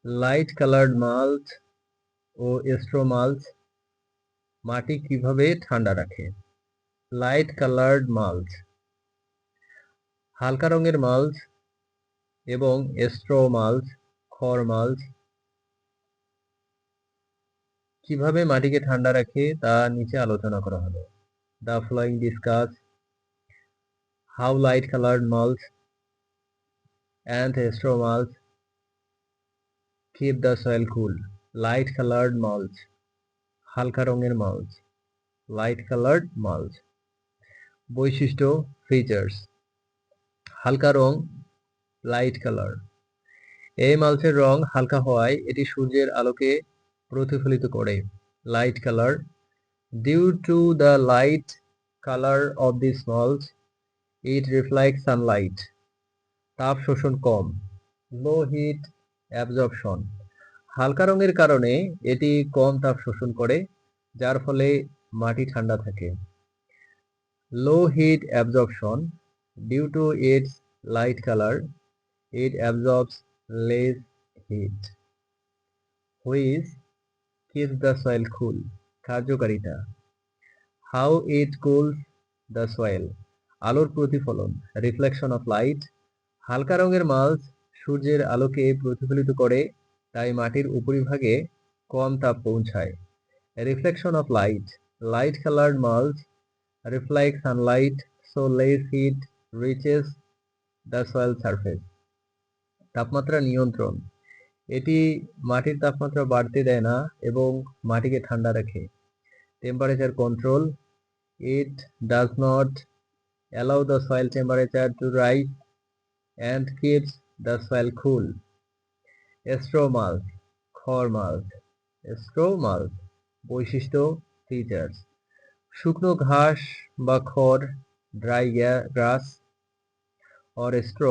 Light coloured mulch ও straw mulch মাটি কিভাবে ঠান্ডা রাখে? লাইট কালার্ড মাল্চ, হালকা রঙের মাল্চ এবং স্ট্র মাল্চ, খড় মাল্চ কিভাবে মাটিকে ঠান্ডা রাখে তা নিচে আলোচনা করা হলো। The following discuss how light colored mulch and straw mulch keep the soil cool. Light colored mulch, হালকা রঙের মাল্চ, লাইট কালার্ড মাল্চ। বৈশিষ্ট্য, ফিচার্স, হালকা রং, লাইট কালার। এই মাল্চের রং হালকা হওয়ায় এটি সূর্যের আলোকে প্রতিফলিত করে। Light colour, due to the light colour of this mulch it reflects sunlight, তাপ শোষণ কম। লো হিট অ্যাবজর্পশন, হালকা রঙের কারণে এটি কম তাপ শোষণ করে, যার ফলে মাটি ঠান্ডা থাকে। Low heat absorption, due to its light colour it absorbs less heat which keeps the soil cool. কার্যকারিতা, how it cools the soil, আলোর প্রতিফলন, রিফ্লেকশন অফ লাইট, হালকা রঙের মাল্চ সূর্যের আলোকে প্রতিফলিত করে, তাই মাটির উপরিভাগে কম তাপ পৌঁছায়। Reflection of light, light coloured mulch reflect sunlight so less heat reaches the soil surface. তাপমাত্রা নিয়ন্ত্রণ, এটি মাটির তাপমাত্রা বাড়তে দেয় না এবং মাটিকে ঠান্ডা রাখে। Temperature control, it does not allow the soil temperature to rise and keeps the soil cool. Straw mulch, খড় মাল্চ। straw mulch, বৈশিষ্ট্য, ফিচার্স, শুকনো ঘাস বা খড়, ড্রাই গ্রাস অর স্ট্র,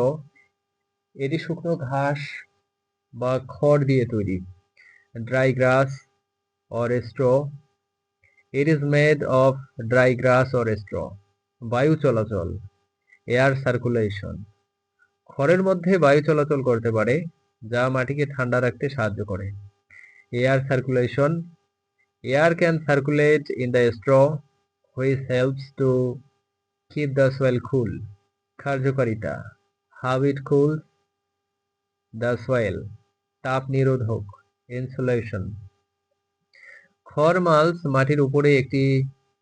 এটি শুকনো ঘাস বা খড় দিয়ে তৈরি। Dry glass or straw, it is made of dry glass or straw. বায়ু চলাচল, এয়ার সার্কুলেশন, খড়ের মধ্যে বায়ু চলাচল করতে পারে, যা মাটিকে ঠান্ডা রাখতে সাহায্য করে। Air circulation, air can circulate in the straw which helps to keep the soil cool. কার্যকারিতা, how it cools the soil, তাপ নিরোধক, ইনসুলেশন। খড় মাল্চ মাটির উপরে একটি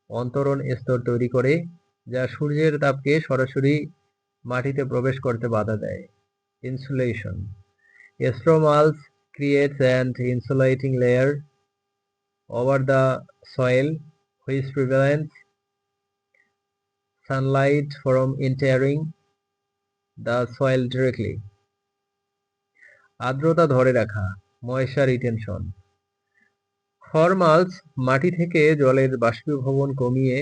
অন্তরণ স্তর তৈরি করে, যা সূর্যের তাপকে সরাসরি মাটিতে প্রবেশ করতে বাধা দেয়। Insulation, straw mulch creates an insulating layer over the soil which prevents sunlight from entering the soil directly. আর্দ্রতা ধরে রাখা, ময়েশ্চার রিটেনশন, খড় মাল্চ মাটি থেকে জলের বাষ্পীভবন কমিয়ে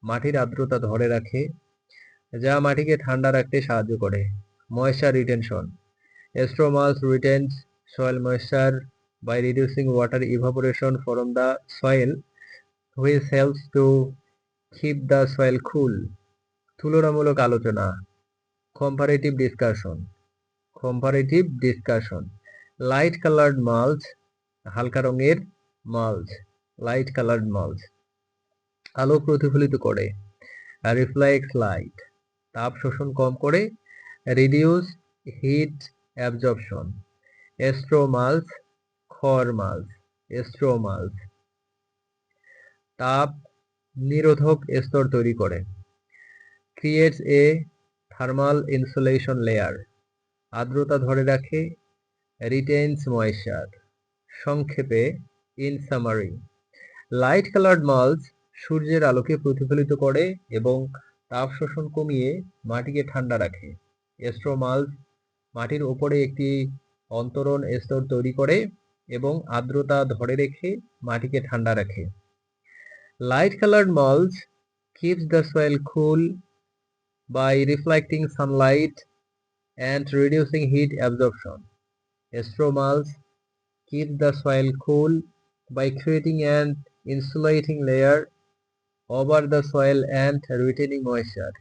মাটির আর্দ্রতা ধরে রাখে, যা মাটিকে ঠান্ডা রাখতে সাহায্য করে। Moisture retention, straw mulch retains soil moisture by reducing water evaporation from the soil, which helps to keep the soil cool. তুলনামূলক আলোচনা, comparative discussion. comparative discussion, light colored mulch, হালকা রঙের মাল্চ, লাইট কালার্ড মাল্চ, আলো প্রতিফলিত করে। Reflects light, তাপ শোষণ কম করে। Reduce heat absorption. Straw mulch, খড় মাল্চ, স্ট্র মাল্চ, তাপ নিরোধক স্তর তৈরি করে। Creates a thermal insulation layer, আর্দ্রতা ধরে রাখে। Retains moisture. সংক্ষেপে, in summary, light coloured mulch সূর্যের আলোকে প্রতিফলিত করে এবং তাপ শোষণ কমিয়ে মাটিকে ঠান্ডা রাখে। স্ট্র মাল্চ মাটির উপরে একটি অন্তরণ স্তর তৈরি করে এবং আর্দ্রতা ধরে রেখে মাটিকে ঠান্ডা রাখে। Light coloured mulch keeps the soil cool by reflecting sunlight and reducing heat absorption. Straw mulch keeps the soil cool by creating an insulating layer over the soil and retaining moisture.